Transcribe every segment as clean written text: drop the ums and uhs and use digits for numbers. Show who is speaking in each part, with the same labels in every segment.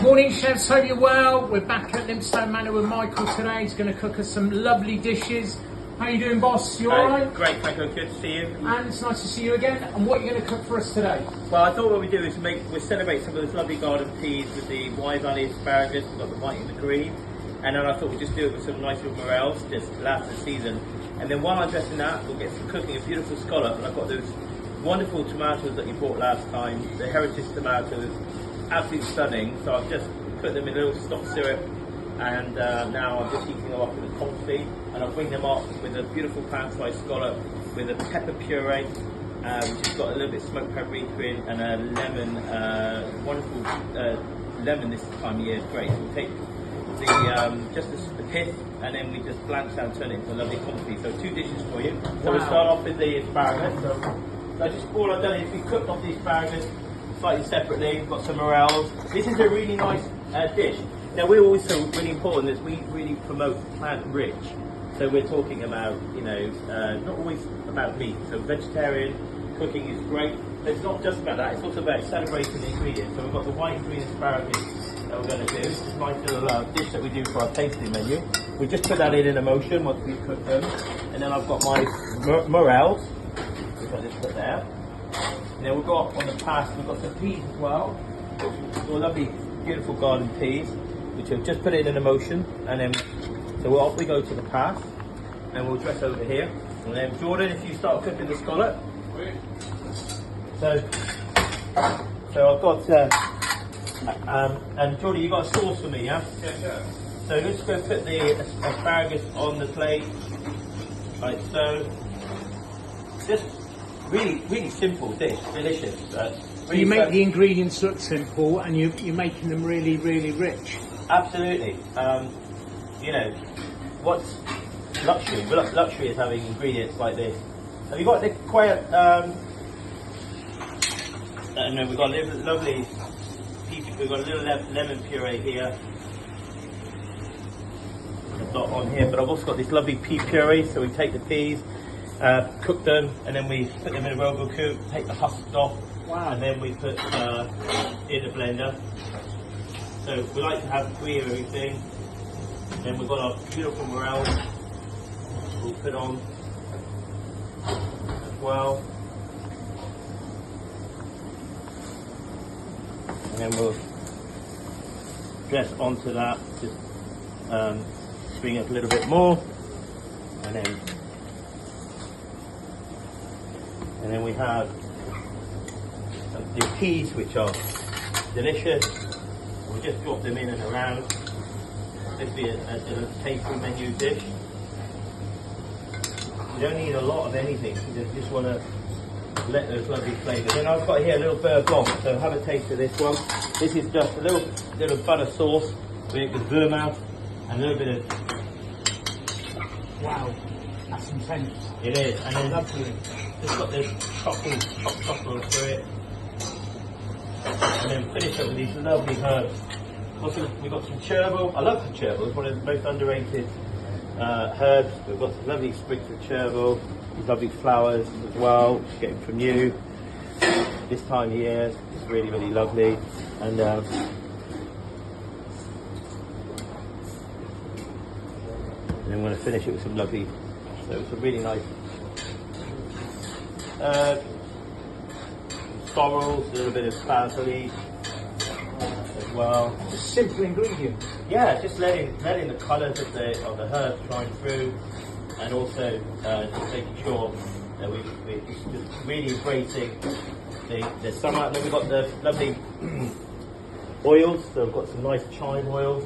Speaker 1: Morning chefs, hope you're well. We're back at Lympstone Manor with Michael today. He's going to cook us some lovely dishes. How you doing, boss? You alright?
Speaker 2: Great, Franco, good to see you.
Speaker 1: And it's nice to see you again. And what are you going to cook for us today?
Speaker 2: Well, I thought what we do is we celebrate some of those lovely garden peas with the Wye Valley asparagus. We've got the white and the green. And then I thought we'd just do it with some nice little morels, just last of the season. And then while I'm dressing that, we'll get some cooking a beautiful scallop. And I've got those wonderful tomatoes that you bought last time, the heritage tomatoes, absolutely stunning. So I've just put them in a little stock syrup, and now I'm just heating them up with a confit, and I'll bring them up with a beautiful pan-sliced scallop with a pepper puree, which has got a little bit of smoked paprika in, and a lemon, wonderful lemon this time of year. It's great. So we'll take the pith, and then we just blanch that and turn it into a lovely confit. So 2 dishes for you. So we'll start off with the asparagus. So just all I've done is we cooked off the asparagus slightly separately. We've got some morels. This is a really nice dish. Now we're also really important that we really promote plant rich. So we're talking about, you know, not always about meat. So vegetarian cooking is great. But it's not just about that, it's also about celebrating the ingredients. So we've got the white and green asparagus that we're going to do. This is a nice little dish that we do for our tasting menu. We just put that in a motion once we've cooked them. And then I've got my morels, which I just put there. And then we've got on the pass, we've got some peas as well. Some lovely, beautiful garden peas, which I've just put in a motion. And then, so off we go to the pass, and we'll dress over here. And then Jordan, if you start cooking the scallop. So I've got, and Jordan, you got a sauce for me, yeah?
Speaker 3: Yeah, sure.
Speaker 2: So let's go put the asparagus on the plate, like so. Just really, really simple dish, delicious.
Speaker 1: You make the ingredients look simple, and you're making them really, really rich.
Speaker 2: Absolutely. You know, what's luxury? Well, luxury is having ingredients like this. Have you got the quiet? No, we've got a little lovely. We've got a little lemon puree here. It's not on here, but I've also got this lovely pea puree. So we take the peas, cook them, and then we put them in a robo coupe, take the husks off,
Speaker 1: Wow.
Speaker 2: and then we put in the blender. So we like to have free of everything. Then we've got our beautiful morels we'll put on as well. And then we'll dress onto that, just bring it a little bit more, and then we have the peas, which are delicious. We'll just drop them in and around. This will be a tasting menu dish. You don't need a lot of anything, you just want to let those lovely flavours. And I've got here a little beurre blanc, so have a taste of this one. This is just a little butter sauce with vermouth and a little bit of...
Speaker 1: Wow, that's intense.
Speaker 2: It is, and then
Speaker 1: Lovely.
Speaker 2: just got this chopped truffle through it. And then finish up with these lovely herbs. Also, we've got some chervil. I love the chervil, it's one of the most underrated herbs. We've got some lovely sprigs of chervil, these lovely flowers as well, getting from you. This time of year, it's really, really lovely. And then I'm going to finish it with some lovely, so it's a really nice sorrels, a little bit of basil as well.
Speaker 1: Just simple ingredients.
Speaker 2: Yeah, just letting the colours of the herbs shine through, and also just making sure that we're just really embracing the summer. And then we've got the lovely oils, so we've got some nice chive oils,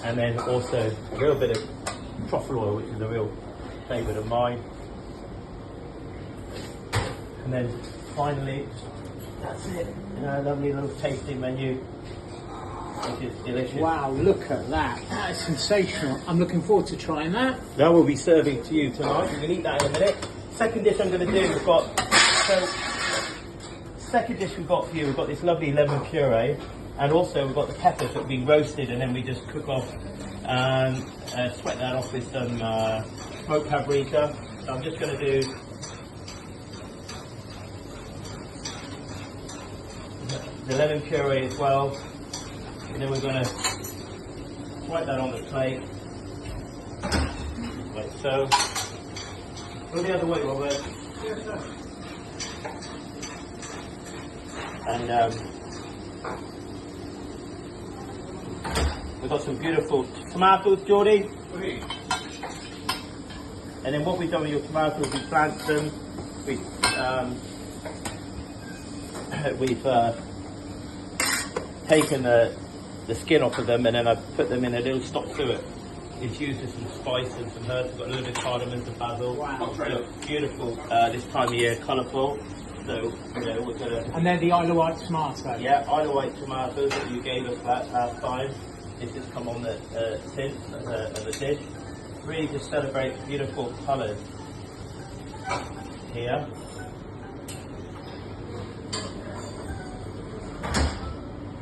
Speaker 2: and then also a little bit of truffle oil, which is a real favourite of mine. And then finally, that's it. You know, a lovely little tasting menu, which is delicious.
Speaker 1: Wow, look at that. That is sensational. I'm looking forward to trying that.
Speaker 2: That will be serving to you tonight. You can eat that in a minute. Second dish I'm going to do, second dish we've got for you, we've got this lovely lemon puree, and also we've got the peppers that have been roasted, and then we just cook off, sweat that off with some smoked paprika. So I'm just going to do the lemon puree as well. And then we're going to wipe that on the plate. Like so. Go the other way, Robert.
Speaker 1: Yes, sir.
Speaker 2: And we've got some beautiful tomatoes, Geordie. And then what we've done with your tomatoes, we blanched them. We've taken the skin off of them, and then I've put them in a little stock suet. Infused with some spice and some herbs. We've got a little bit of cardamom, some basil.
Speaker 1: Wow.
Speaker 2: They look beautiful this time of year, colourful. So, you know, we're gonna.
Speaker 1: And they're the Isle of Wight tomato.
Speaker 2: Yeah, Isle of Wight tomatoes that you gave us that last time. It's just come on the tin as a dish. Really just celebrate beautiful colours here.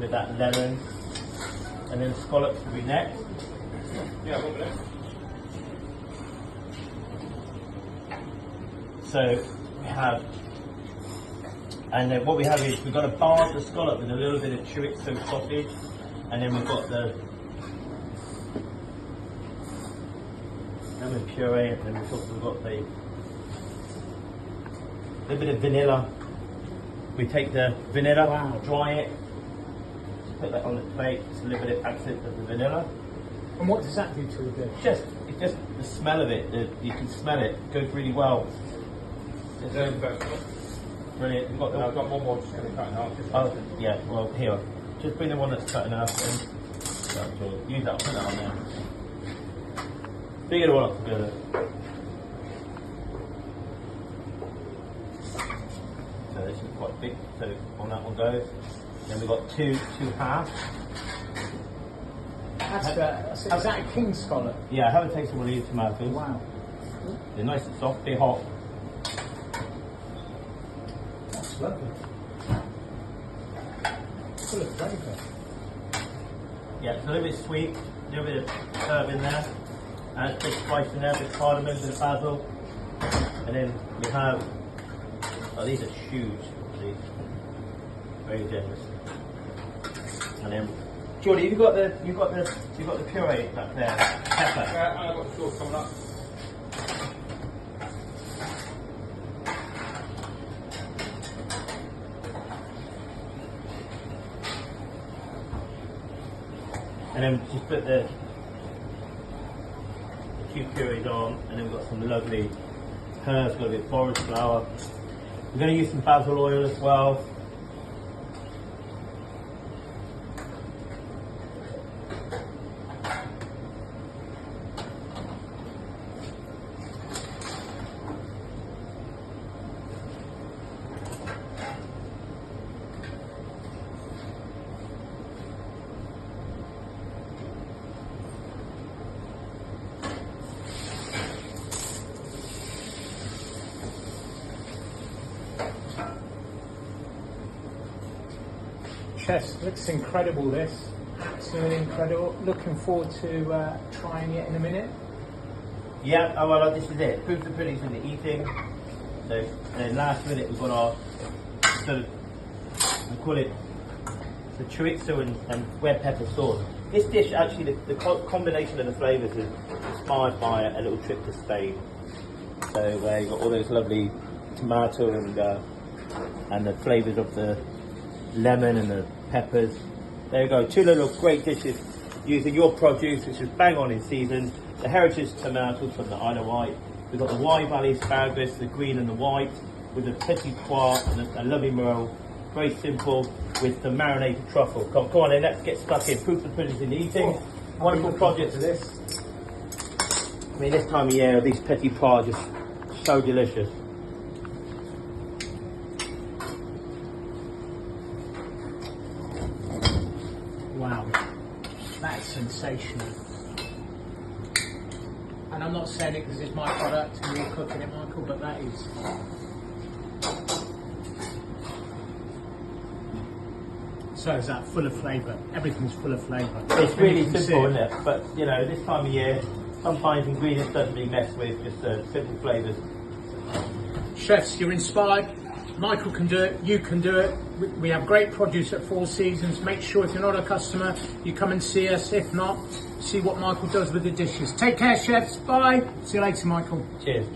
Speaker 2: With that lemon, and then scallops will be next.
Speaker 3: Yeah, one minute.
Speaker 2: So we have, and then what we have is we've got a bar of the scallop with a little bit of chorizo sausage, and then we've got the lemon puree, and then we've also got the little bit of vanilla. We take the vanilla,
Speaker 1: Wow.
Speaker 2: dry it, put that on the plate, just a little bit of accent of the vanilla.
Speaker 1: And what does that do to the dish?
Speaker 2: It's just the smell of it. You can smell it. It goes really well.
Speaker 3: Is there any better?
Speaker 2: Brilliant. We've got
Speaker 3: No, I've
Speaker 2: the.
Speaker 3: got one more just going to cut in half.
Speaker 2: Oh yeah. Well, here. Just bring the one that's cut in half. And use that. Put that on there. Bring it all up together. So this is quite big. So on that one goes. Then we've got two halves.
Speaker 1: Is that a king scallop?
Speaker 2: Yeah, I haven't tasted one of these tomatoes.
Speaker 1: Wow.
Speaker 2: They're nice and soft. They're hot.
Speaker 1: That's lovely. Full of flavour.
Speaker 2: Yeah, it's a little bit sweet, a little bit of herb in there, and a bit of spice in there, a bit of cardamom, a bit of basil. And then we have, oh, these are huge, these. Very generous. And then, Jordy, you've got the puree back there, pepper.
Speaker 3: I've got the sauce coming up.
Speaker 2: And then just put the two purees on, and then we've got some lovely herbs, got a bit of forest flower. We're going to use some basil oil as well.
Speaker 1: Chef, looks incredible this. Absolutely incredible. Looking forward to trying it in a minute.
Speaker 2: Yeah, oh well, this is it. Proof the pudding's in the eating. So, and then last minute we've got our, sort of, we call it the chorizo and red pepper sauce. This dish actually, the combination of the flavours is inspired by a little trip to Spain. So you've got all those lovely tomato and the flavours of the lemon and the peppers. There you go, two little great dishes using your produce, which is bang on in season. The heritage tomatoes from the Isle of Wight. We've got the Wye Valley asparagus, the green and the white, with the petit pois and a lovely morel. Very simple, with the marinated truffle. Come on then, let's get stuck in. Proof the pudding's in the eating. Wonderful project to this. I mean, this time of year, these petit pois are just so delicious.
Speaker 1: Wow, that is sensational. And I'm not saying it because it's my product and you're cooking it, Michael, but that is. So is that full of flavour? Everything's full of flavour.
Speaker 2: It's really simple, isn't it? But you know, this time of year, sometimes ingredients don't really mess with, just simple flavours.
Speaker 1: Chefs, you're inspired. Michael can do it, you can do it. We have great produce at Four Seasons. Make sure if you're not a customer, you come and see us. If not, see what Michael does with the dishes. Take care, chefs. Bye. See you later, Michael.
Speaker 2: Cheers.